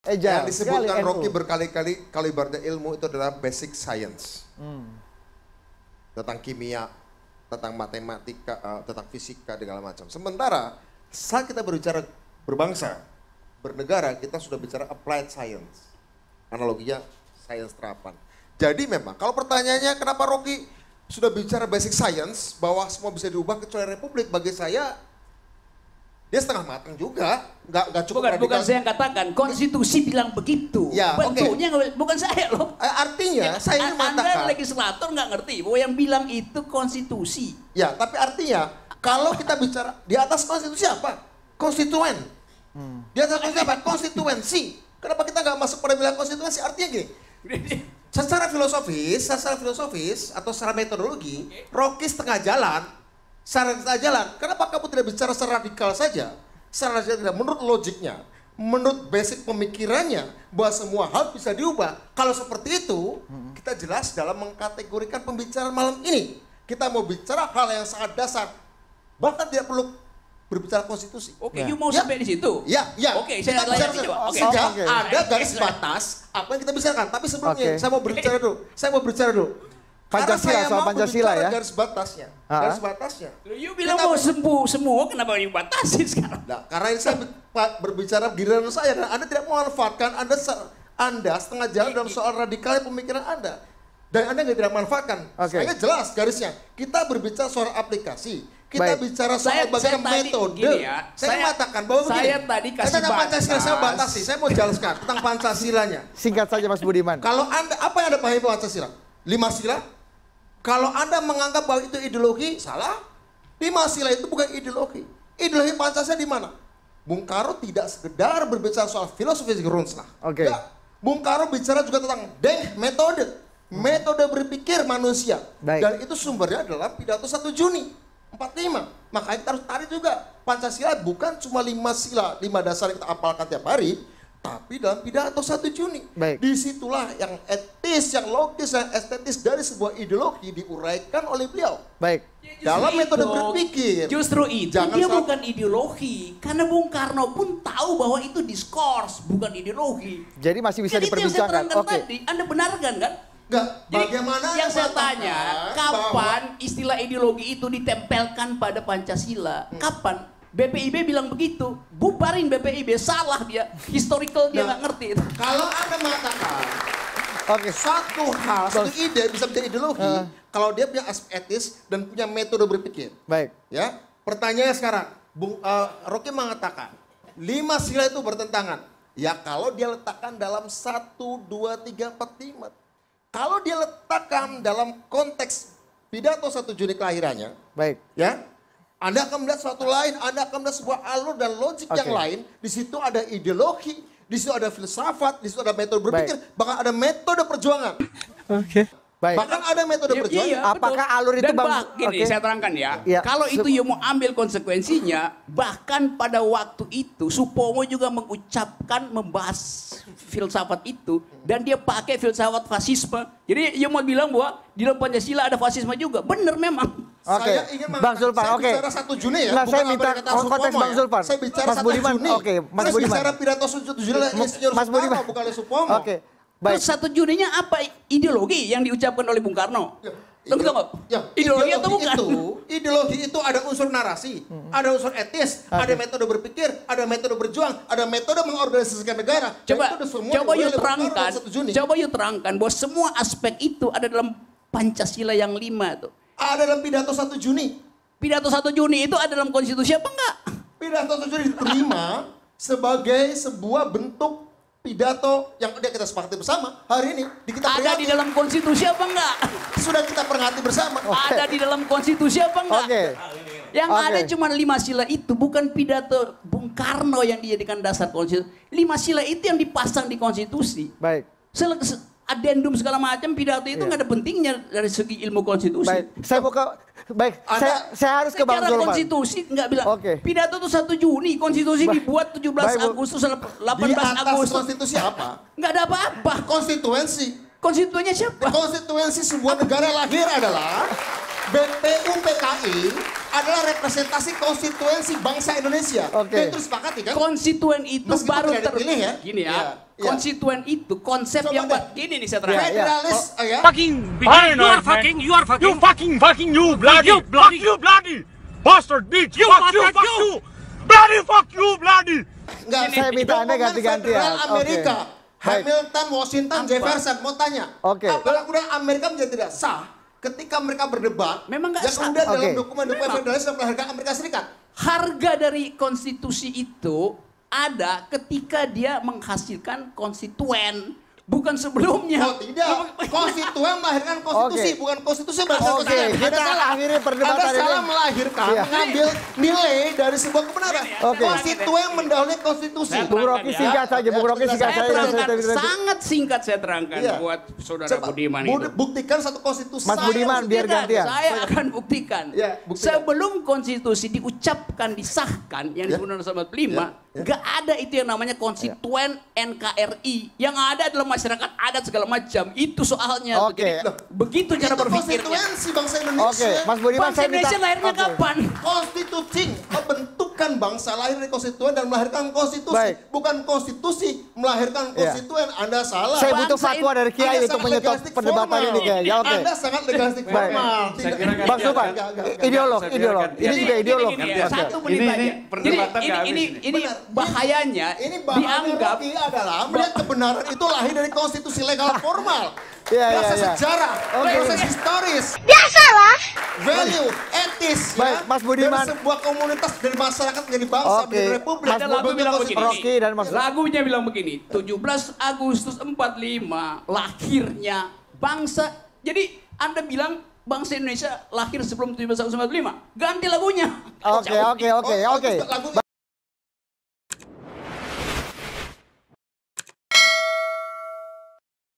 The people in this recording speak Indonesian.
Yang Agile. disebutkan Sekali Rocky NU. berkali-kali kalau ibaratnya ilmu itu adalah basic science. Tentang kimia, tentang matematika, tentang fisika, segala macam. Sementara saat kita berbicara berbangsa, bernegara, kita sudah bicara applied science. Analoginya sains terapan. Jadi memang kalau pertanyaannya kenapa Rocky sudah bicara basic science bahwa semua bisa diubah kecuali republik, bagi saya dia setengah matang juga, nggak cukup Bukan saya yang katakan, konstitusi bilang begitu. Ya, bentuknya bukan saya loh. Artinya saya ingin Anda mengatakan. legislator nggak ngerti bahwa yang bilang itu konstitusi. Ya, tapi artinya kalau kita bicara di atas konstitusi apa? Konstituen. Di atas konstitusi apa? Konstituensi. Kenapa kita nggak masuk pada bilang konstituensi? Artinya gini. Secara filosofis atau secara metodologi, Rocky setengah jalan. Kenapa kamu tidak bicara secara radikal saja? Secara radikal, menurut logiknya, menurut basic pemikirannya, bahwa semua hal bisa diubah. Kalau seperti itu, kita jelas dalam mengkategorikan pembicaraan malam ini. Kita mau bicara hal yang sangat dasar, bahkan tidak perlu berbicara konstitusi. Oke, you mau sampai di situ? Ya. Oke, saya tanya coba. Oke. Sehingga ada garis batas apa yang kita bicarakan. Tapi sebelumnya saya mau berbicara dulu. Pancasila, soal Pancasila ya. Garis batasnya. Garis batasnya. You bilang mau sembuh semua, kenapa you batasi sekarang? Nah, karena ini saya berbicara giliran saya dan Anda tidak memanfaatkan Anda setengah jalan dalam soal radikalnya pemikiran Anda. Dan Anda tidak manfaatkan. Saya jelas garisnya. Kita berbicara soal aplikasi. Kita bicara soal bagaimana metode. Saya mengatakan bahwa saya tadi kasih Pancasila saya batasi. Saya mau jelaskan tentang Pancasilanya. Singkat saja Mas Budiman. Kalau Anda, apa yang Anda pahami Pancasila? 5 sila? Kalau Anda menganggap bahwa itu ideologi, salah. 5 sila itu bukan ideologi. Ideologi Pancasila di mana? Bung Karno tidak sekedar berbicara soal filosofi Grunzlah. Ya, Bung Karno bicara juga tentang metode berpikir manusia. Dan itu sumbernya adalah pidato 1 Juni 45. Makanya kita harus tarik juga. Pancasila bukan cuma 5 sila, 5 dasar yang kita apalkan tiap hari, tapi dalam pidato 1 Juni. Disitulah yang etis, yang logis, yang estetis dari sebuah ideologi diuraikan oleh beliau. Dalam metode berpikir. Justru itu dia bukan ideologi. Karena Bung Karno pun tahu bahwa itu diskurs, bukan ideologi. Jadi masih bisa Jadi diperbincangkan. Itu yang saya tadi. Anda benarkan kan? Enggak, bagaimana yang saya tanya, kapan istilah ideologi itu ditempelkan pada Pancasila? Kapan? BPIB bilang begitu, bubarin BPIB, salah dia, historical dia nggak ngerti. Kalau Anda mengatakan satu hal, satu ide bisa menjadi ideologi, kalau dia punya aspek etis dan punya metode berpikir. Ya, pertanyaannya sekarang, Rocky mengatakan 5 sila itu bertentangan. Ya kalau dia letakkan dalam 1, 2, 3, 4, 5. Kalau dia letakkan dalam konteks pidato 1 Juni kelahirannya, ya, Anda akan melihat sesuatu lain, Anda akan melihat sebuah alur dan logik yang lain. Di situ ada ideologi, di situ ada filsafat, di situ ada metode berpikir, bahkan ada metode perjuangan. Bahkan ada metode perjuangan. Apakah alur itu gini, saya terangkan ya. Kalau itu you mau ambil konsekuensinya, bahkan pada waktu itu Supomo juga mengucapkan, membahas filsafat itu, dan dia pakai filsafat fasisme. Jadi you mau bilang bahwa di dalam Pancasila ada fasisme juga, benar memang. Saya ingin Bang Zulfan, saya bicara 1 Juni ya. Nah, saya minta konteks Bang Zulfan. Saya bicara Mas 1 Budiman. Juni. Mas Saya Budiman. bicara pidato 1 Juni oleh Insinyur Soekarno, bukan oleh Supomo. Terus 1 Juninya apa ideologi yang diucapkan oleh Bung Karno? Tunggu. Ideologi atau bukan? Ideologi itu ada unsur narasi, ada unsur etis, ada metode berpikir, ada metode berjuang, ada metode mengorganisasikan negara. Coba you terangkan bahwa semua aspek itu ada dalam Pancasila yang 5 tuh. Ada dalam pidato 1 Juni. Pidato 1 Juni itu ada dalam konstitusi apa enggak? Pidato 1 Juni diterima sebagai sebuah bentuk pidato yang udah kita sepakati bersama hari ini. Ada di dalam konstitusi apa enggak? Sudah kita peringati bersama. Ada di dalam konstitusi apa enggak? Yang ada cuma 5 sila itu, bukan pidato Bung Karno yang dijadikan dasar konstitusi. 5 sila itu yang dipasang di konstitusi. Adendum segala macam pidato itu nggak ada pentingnya dari segi ilmu konstitusi. Saya mau ke saya harus ke Bang Zulfan. Konstitusi nggak bilang. Pidato itu 1 Juni, konstitusi dibuat 17 Agustus, 18 Agustus. Konstitusi apa? Nggak ada apa-apa. Konstituensi. Konstituennya siapa? Konstituensi sebuah negara lahir adalah BPU PKI adalah representasi konstituensi bangsa Indonesia. Dan itu disepakati kan? Konstituen itu Meskipun baru tidak dipilih ya. Gini ya. Iya. Konstituen itu konsep Coba yang deh. gini nih saya terangkan. Federalis ya. Fucking paranoid, you are fucking, you bloody bastard bitch, fuck you, bloody. Enggak, Saya minta Anda ganti-ganti ya. Federal Amerika, Oke. Baik. Hamilton, Washington, Jefferson, mau tanya. Oke. Apakah Amerika menjadi tidak sah ketika mereka berdebat? Memang nggak yang sah. kemudian dalam Oke. dokumen-dokumen federalis yang melahirkan Amerika Serikat. Harga dari konstitusi itu ada ketika dia menghasilkan konstituen, bukan sebelumnya. Oh tidak, konstituen melahirkan konstitusi, Oke. bukan konstitusi melahirkan Oke, konstituen. kita Anda salah. akhiri perdebatan Anda salah ini. melahirkan, Iya. mengambil nilai dari sebuah kebenaran. Oke. Konstituen mendahului konstitusi. Saya Bung Rocky ya. singkat saja, Bung Rocky singkat Saya saja. terangkan, sangat singkat saya terangkan Iya. buat saudara Coba, Budiman itu. buktikan satu konstitusi. Mas Budiman, biar Tidak, gantian. saya akan buktikan. Ya, buktikan. Sebelum konstitusi diucapkan, disahkan, yang Ya. disebut Undang-Undang 45, Ya. nggak ada itu yang namanya konstituen NKRI. Yang ada adalah masyarakat adat segala macam. Itu soalnya. Oke. Jadi, begitu cara Itu berpikirnya. konstituensi bangsa Indonesia. Oke, Mas Budiman Bangsa saya minta. Indonesia lahirnya Oke. kapan? Konstitusi membentukkan bangsa lahir dari konstituen dan melahirkan konstitusi. Baik. Bukan konstitusi melahirkan Iya. konstituen. Anda salah. Saya butuh Bangsa fatwa dari Kiai Anda untuk sangat menyetop legalistik perdebatan formal. ini kayaknya. Oke. Anda sangat legalistik Baik. formal. Saya kira Tidak. Bang Supan, Enggak. ideolog. Ini juga ideolog. Gini, ya, Oke. satu menit Ini aja. perdebatan Jadi, nggak habis ini Benar. bahayanya Ini bahaya dianggap Rocky adalah melihat kebenaran itu lahir dari konstitusi legal formal. Iya, Proses iya. sejarah, Oke. proses historis, Biasalah. value, etis, Baik, Mas Budiman. dari sebuah komunitas, dari masyarakat menjadi bangsa, Oke. menjadi republik. Mas Ada lagu Bentuk bilang konstitusi. begini. Rocky dan Mas Lagunya bilang begini, 17 Agustus 45 lahirnya bangsa. Jadi Anda bilang bangsa Indonesia lahir sebelum 17 Agustus 45. Ganti lagunya. Oke. Oh, itu lagu